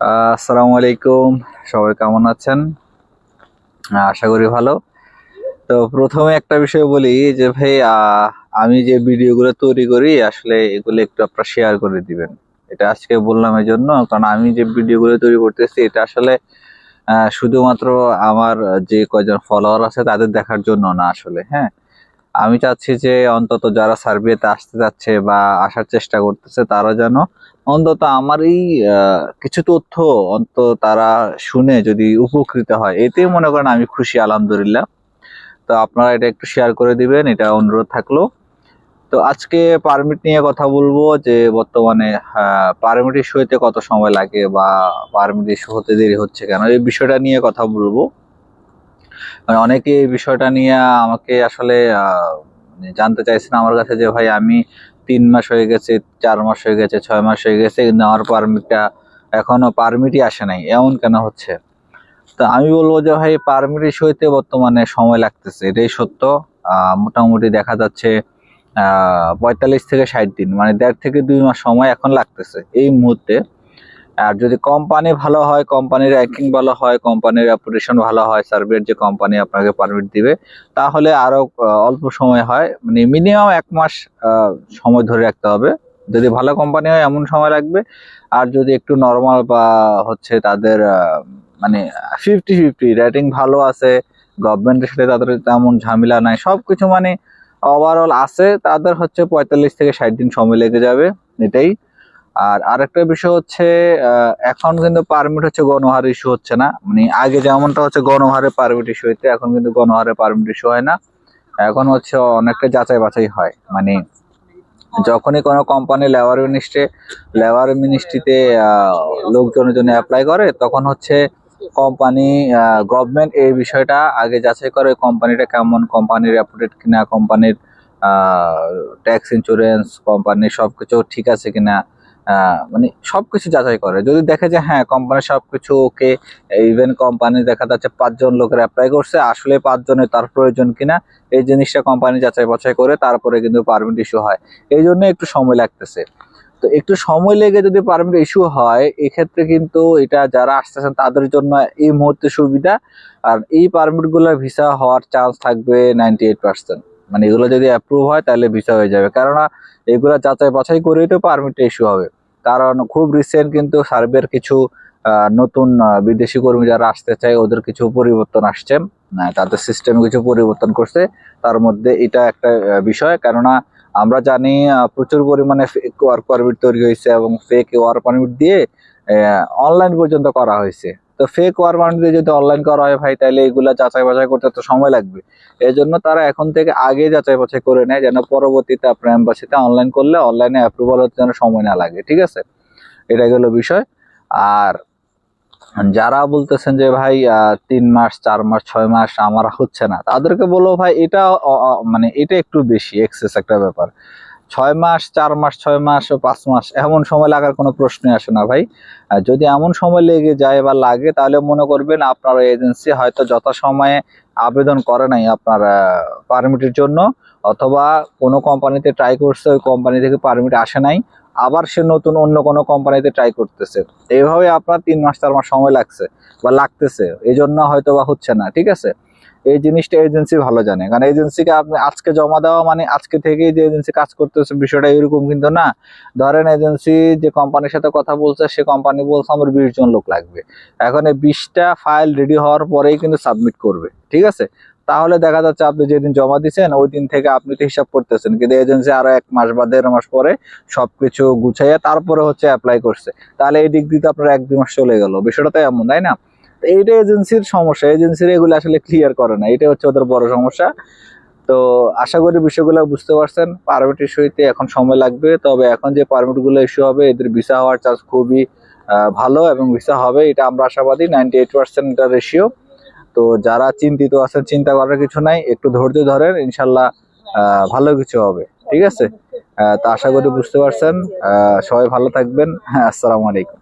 আসসালামু আলাইকুম। সবাই কেমন আছেন? আশা করি ভালো। তো প্রথমে একটা বিষয় বলি যে ভাই, আমি যে ভিডিওগুলো তৈরি করি আসলে এগুলো একটু আপনারা শেয়ার করে দিবেন। এটা আজকে বললাম এই জন্য, কারণ আমি যে ভিডিওগুলো তৈরি করতেছি এটা আসলে শুধুমাত্র আমার যে কয়জন ফলোয়ার আছে তাদের দেখার জন্য না আসলে। হ্যাঁ, আমি চাচ্ছি যে অন্তত যারা সার্বিয়াতে আসতে যাচ্ছে বা আসার চেষ্টা করতেছে তারা যেন অন্তত আমার এই কিছু তথ্য অন্তত তারা শুনে যদি উপকৃত হয়, এতেই মনে করেন আমি খুশি, আলহামদুলিল্লাহ। তো আপনারা এটা একটু শেয়ার করে দিবেন, এটা অনুরোধ থাকলো। তো আজকে পারমিট নিয়ে কথা বলবো যে বর্তমানে পারমিট ইস্যু হতে কত সময় লাগে বা পারমিট ইস্যু হতে দেরি হচ্ছে কেন, এই বিষয়টা নিয়ে কথা বলবো। মানে অনেকে এই বিষয়টা নিয়ে আমাকে আসলে মানে জানতে চাইছেন আমার কাছে যে ভাই আমি 3 মাস হয়ে গেছে, 4 মাস হয়ে গেছে, 6 মাস হয়ে গেছে, কিন্তু আমার পারমিটটা এখনো পারমিটই আসে নাই, এমন কেন হচ্ছে? তো আমি বলবো যে ভাই পারমিট ইস্যু হইতে বর্তমানে সময় লাগতেছে, এটাই সত্য। মোটামুটি দেখা যাচ্ছে 45 থেকে 60 দিন, মানে 1.5 থেকে 2 মাস সময় এখন লাগতেছে এই মুহূর্তে। আর যদি কোম্পানি ভালো হয়, কোম্পানির র্যাঙ্কিং ভালো হয়, কোম্পানির রেপুটেশন ভালো হয়, সার্ভের যে কোম্পানি আপনাকে পারমিট দিবে, তাহলে আরো অল্প সময় হয়, মানে মিনিমাম 1 মাস সময় ধরে রাখতে হবে। যদি ভালো কোম্পানি হয় এমন সময় লাগবে। আর যদি একটু নর্মাল বা হচ্ছে তাদের মানে 50-50 রেটিং ভালো আছে, গভর্নমেন্টের সাথে তাদের তেমন ঝামেলা নাই, সবকিছু মানে ওভারঅল আছে, তাদের হচ্ছে 45 থেকে 60 দিন সময় লেগে যাবে, এটাই। আর আরেকটা বিষয় হচ্ছে এখন কিন্তু পারমিট হচ্ছে গণহারে ইস্যু হচ্ছে না, মানে আগে যেমনটা হচ্ছে গণহারে পারমিট ইস্যু হইতে, এখন কিন্তু গণহারে পারমিট ইস্যু হয় না। এখন হচ্ছে অনেকটা যাচাই বাছাই হয়, মানে যখনই কোনো কোম্পানি লেবার মিনিস্ট্রিতে লোকজনের জন্য অ্যাপ্লাই করে, তখন হচ্ছে কোম্পানি গভর্নমেন্ট এই বিষয়টা আগে যাচাই করে কোম্পানিটা কেমন, কোম্পানির রেপুটেড কিনা, কোম্পানির ট্যাক্স ইন্স্যুরেন্স, কোম্পানির সবকিছু ঠিক আছে কিনা, মানে সবকিছু যাচাই করে। যদি দেখে যে হ্যাঁ কোম্পানির সবকিছু ওকে, ইভেন কোম্পানি দেখা যাচ্ছে 5 জন লোকের অ্যাপ্লাই করছে, আসলে 5 জনের তার প্রয়োজন কিনা, এই জিনিসটা কোম্পানি যাচাই বাছাই করে তারপরে কিন্তু পারমিট ইস্যু হয়। এই জন্য একটু সময় লাগতেছে। তো একটু সময় লেগে যদি পারমিট ইস্যু হয়, এক্ষেত্রে কিন্তু এটা যারা আসতেছেন তাদের জন্য এই মুহূর্তে সুবিধা। আর এই পারমিট গুলোর ভিসা হওয়ার চান্স থাকবে 98%। মানে এগুলো যদি অ্যাপ্রুভ হয় তাহলে ভিসা হয়ে যাবে, কেননা এগুলো যাচাই বাছাই করেই তো পারমিটটা ইস্যু হবে। কারণ খুব রিসেন্ট কিন্তু সার্বিয়ার কিছু নতুন বিদেশি কর্মী যারা আসতে চায় ওদের কিছু পরিবর্তন আসছে, তাদের সিস্টেমে কিছু পরিবর্তন করছে। তার মধ্যে এটা একটা বিষয়, কেননা আমরা জানি প্রচুর পরিমাণে ফেক ওয়ার্ক পারমিট তৈরি হয়েছে এবং ফেক ওয়ার্ক পারমিট দিয়ে অনলাইন পর্যন্ত করা হয়েছে। তো ফেক ওয়ার্ক পারমিট দিয়ে যদি অনলাইন করা হয় ভাই, তাহলে এগুলা যাচাই বাছাই করতে তো সময় লাগবে। এই জন্য তারা এখন থেকে আগে যাচাই বাছাই করে নেয়, যেন পরবর্তীতে আপনার এম্বাসিতে অনলাইন করলে অনলাইনে অ্যাপ্রুভাল হতে যেন সময় না লাগে, ঠিক আছে? এটা গেল বিষয়। আর যারা বলতেছেন যে ভাই 3 মাস, 4 মাস, 6 মাস আমার হচ্ছে না, তাদেরকে বলবো ভাই এটা মানে এটা একটু বেশি এক্সেস একটা ব্যাপার। 6 মাস, 4 মাস, 6 মাস ও 5 মাস এমন সময় লাগার কোনো প্রশ্নই আসে না ভাই। যদি এমন সময় লেগে যায় বা লাগে, তাহলে মনে করবেন আপনার এজেন্সি হয়তো যথাসময়ে আবেদন করে নাই আপনার পারমিটের জন্য, অথবা কোনো কোম্পানিতে ট্রাই করছে, ওই কোম্পানি থেকে পারমিট আসে নাই, আবার সে নতুন অন্য কোনো কোম্পানিতে ট্রাই করতেছে। এইভাবে আপনার 3 মাস 4 মাস সময় লাগছে বা লাগতেছে, এই জন্য হয়তো বা হচ্ছে না, ঠিক আছে? এই জিনিসটা এজেন্সি ভালো জানে, কারণ এজেন্সিকে আপনি আজকে জমা দেওয়া মানে আজকে থেকেই যে এজেন্সি কাজ করতেছে বিষয়টা এরকম কিন্তু না। ধরেন এজেন্সি যে কোম্পানির সাথে কথা বলছে, সে কোম্পানি বলছে আমার 20 জন লোক লাগবে, এখন এই 20টা ফাইল রেডি হওয়ার পরেই কিন্তু সাবমিট করবে, ঠিক আছে? তাহলে দেখা যাচ্ছে আপনি যেদিন জমা দিচ্ছেন ওই দিন থেকে আপনি তো হিসাব করতেছেন, কিন্তু এজেন্সি আরো 1 মাস বা 1.5 মাস পরে সবকিছু গুছাইয়া তারপরে হচ্ছে অ্যাপ্লাই করছে। তাহলে এই দিক দিয়ে তো আপনার 1-2 মাস চলে গেল, বিষয়টা তো এমন, তাই না? এইটা এজেন্সির সমস্যা, এজেন্সির এগুলো আসলে ক্লিয়ার করে না, এটা হচ্ছে ওদের বড় সমস্যা। তো আশা করি বিষয়গুলো বুঝতে পারছেন। পারমিট ইস্যু হইতে এখন সময় লাগবে, তবে এখন যে পারমিট গুলো ইস্যু হবে এদের ভিসা হওয়ার চান্স খুবই ভালো, এবং ভিসা হবে এটা আমরা আশাবাদী, 98% এটা রেশিও। তো যারা চিন্তিত আছেন, চিন্তা করার কিছু নাই, একটু ধৈর্য ধরেন, ইনশাল্লাহ ভালো কিছু হবে, ঠিক আছে? তো আশা করি বুঝতে পারছেন। সবাই ভালো থাকবেন। হ্যাঁ, আসসালামু আলাইকুম।